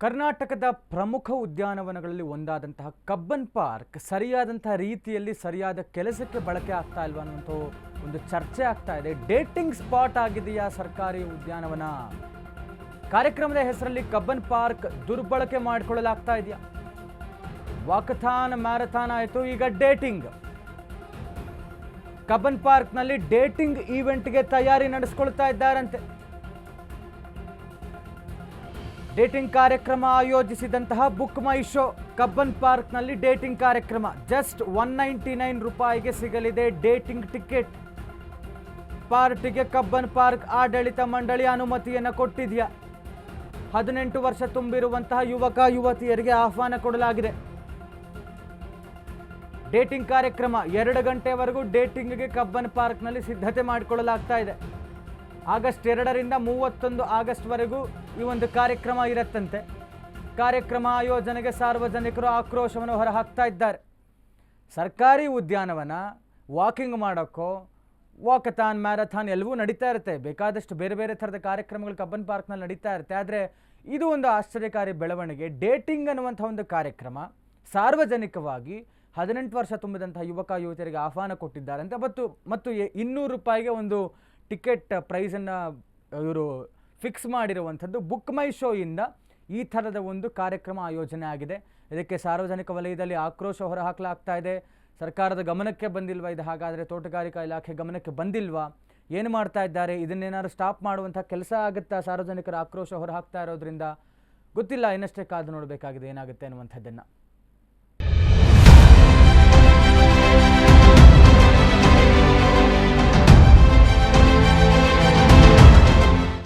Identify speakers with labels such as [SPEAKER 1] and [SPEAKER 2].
[SPEAKER 1] ಕರ್ನಾಟಕದ ಪ್ರಮುಖ ಉದ್ಯಾನವನಗಳಲ್ಲಿ ಒಂದಾದಂತಹ Cubbon park ಸರಿಯಾದಂತಹ ರೀತಿಯಲ್ಲಿ ಸರಿಯಾದ ಕೆಲಸಕ್ಕೆ ಬಳಕೆ ಆಗ್ತಾ ಇಲ್ವಾ ಅನ್ನುವಂಥ ಒಂದು ಚರ್ಚೆ ಆಗ್ತಾ ಇದೆ. ಡೇಟಿಂಗ್ ಸ್ಪಾಟ್ ಆಗಿದೆಯಾ ಸರ್ಕಾರಿ ಉದ್ಯಾನವನ? ಕಾರ್ಯಕ್ರಮದ ಹೆಸರಲ್ಲಿ ಕಬ್ಬನ್ ಪಾರ್ಕ್ ದುರ್ಬಳಕೆ ಮಾಡಿಕೊಳ್ಳಲಾಗ್ತಾ ಇದೆಯಾ? ವಾಕಥಾನ್ ಮ್ಯಾರಥಾನ್ ಆಯಿತು, ಈಗ ಡೇಟಿಂಗ್. ಕಬ್ಬನ್ ಪಾರ್ಕ್ನಲ್ಲಿ ಡೇಟಿಂಗ್ ಈವೆಂಟ್ಗೆ ತಯಾರಿ ನಡೆಸಿಕೊಳ್ತಾ ಇದ್ದಾರಂತೆ. ಡೇಟಿಂಗ್ ಕಾರ್ಯಕ್ರಮ ಆಯೋಜಿಸಿದಂತಹ ಬುಕ್ ಮೈ ಶೋ ಕಬ್ಬನ್ ಪಾರ್ಕ್ನಲ್ಲಿ ಡೇಟಿಂಗ್ ಕಾರ್ಯಕ್ರಮ. ಜಸ್ಟ್ 199 ರೂಪಾಯಿಗೆ ಸಿಗಲಿದೆ ಡೇಟಿಂಗ್ ಟಿಕೆಟ್. ಪಾರ್ಟಿಗೆ ಕಬ್ಬನ್ ಪಾರ್ಕ್ ಆಡಳಿತ ಮಂಡಳಿ ಅನುಮತಿಯನ್ನು ಕೊಟ್ಟಿದೆಯಾ? 18 ವರ್ಷ ತುಂಬಿರುವಂತಹ ಯುವಕ ಯುವತಿಯರಿಗೆ ಆಹ್ವಾನ ಕೊಡಲಾಗಿದೆ. ಡೇಟಿಂಗ್ ಕಾರ್ಯಕ್ರಮ 2 ಗಂಟೆವರೆಗೂ ಡೇಟಿಂಗ್ಗೆ ಕಬ್ಬನ್ ಪಾರ್ಕ್ನಲ್ಲಿ ಸಿದ್ಧತೆ ಮಾಡಿಕೊಳ್ಳಲಾಗ್ತಾ ಇದೆ. ಆಗಸ್ಟ್ 2ರಿಂದ 31 ಆಗಸ್ಟ್ವರೆಗೂ ಈ ಒಂದು ಕಾರ್ಯಕ್ರಮ ಇರುತ್ತಂತೆ. ಕಾರ್ಯಕ್ರಮ ಆಯೋಜನೆಗೆ ಸಾರ್ವಜನಿಕರು ಆಕ್ರೋಶವನ್ನು ಹೊರಹಾಕ್ತಾ ಇದ್ದಾರೆ. ಸರ್ಕಾರಿ ಉದ್ಯಾನವನ ವಾಕಿಂಗ್ ಮಾಡೋಕ್ಕೋ ವಾಕಥಾನ್ ಮ್ಯಾರಥಾನ್ ಎಲ್ಲವೂ ನಡೀತಾ ಇರುತ್ತೆ. ಬೇಕಾದಷ್ಟು ಬೇರೆ ಬೇರೆ ಥರದ ಕಾರ್ಯಕ್ರಮಗಳು ಕಬ್ಬನ್ ಪಾರ್ಕ್ನಲ್ಲಿ ನಡೀತಾ ಇರುತ್ತೆ. ಆದರೆ ಇದು ಒಂದು ಆಶ್ಚರ್ಯಕಾರಿ ಬೆಳವಣಿಗೆ. ಡೇಟಿಂಗ್ ಅನ್ನುವಂಥ ಒಂದು ಕಾರ್ಯಕ್ರಮ ಸಾರ್ವಜನಿಕವಾಗಿ 18 ವರ್ಷ ತುಂಬಿದಂತಹ ಯುವಕ ಯುವತಿಯರಿಗೆ ಆಹ್ವಾನ ಕೊಟ್ಟಿದ್ದಾರಂತೆ. ಮತ್ತು 200 ರೂಪಾಯಿಗೆ ಒಂದು ಟಿಕೆಟ್ ಪ್ರೈಸನ್ನು ಇವರು ಫಿಕ್ಸ್ ಮಾಡಿರುವಂಥದ್ದು. ಬುಕ್ ಮೈ ಶೋ ಇಂದ ಈ ಥರದ ಒಂದು ಕಾರ್ಯಕ್ರಮ ಆಯೋಜನೆ ಆಗಿದೆ. ಇದಕ್ಕೆ ಸಾರ್ವಜನಿಕ ವಲಯದಲ್ಲಿ ಆಕ್ರೋಶ ಹೊರಹಾಕಲಾಗ್ತಾ ಇದೆ. ಸರ್ಕಾರದ ಗಮನಕ್ಕೆ ಬಂದಿಲ್ವಾ ಇದು? ಹಾಗಾದರೆ ತೋಟಗಾರಿಕಾ ಇಲಾಖೆ ಗಮನಕ್ಕೆ ಬಂದಿಲ್ವಾ? ಏನು ಮಾಡ್ತಾ ಇದ್ದಾರೆ? ಇದನ್ನೇನಾದ್ರು ಸ್ಟಾಪ್ ಮಾಡುವಂಥ ಕೆಲಸ ಆಗುತ್ತಾ? ಸಾರ್ವಜನಿಕರ ಆಕ್ರೋಶ ಹೊರಹಾಕ್ತಾ ಇರೋದ್ರಿಂದ ಗೊತ್ತಿಲ್ಲ. ಇನ್ನಷ್ಟೇ ಕಾದು ನೋಡಬೇಕಾಗಿದೆ ಏನಾಗುತ್ತೆ ಅನ್ನುವಂಥದ್ದನ್ನು.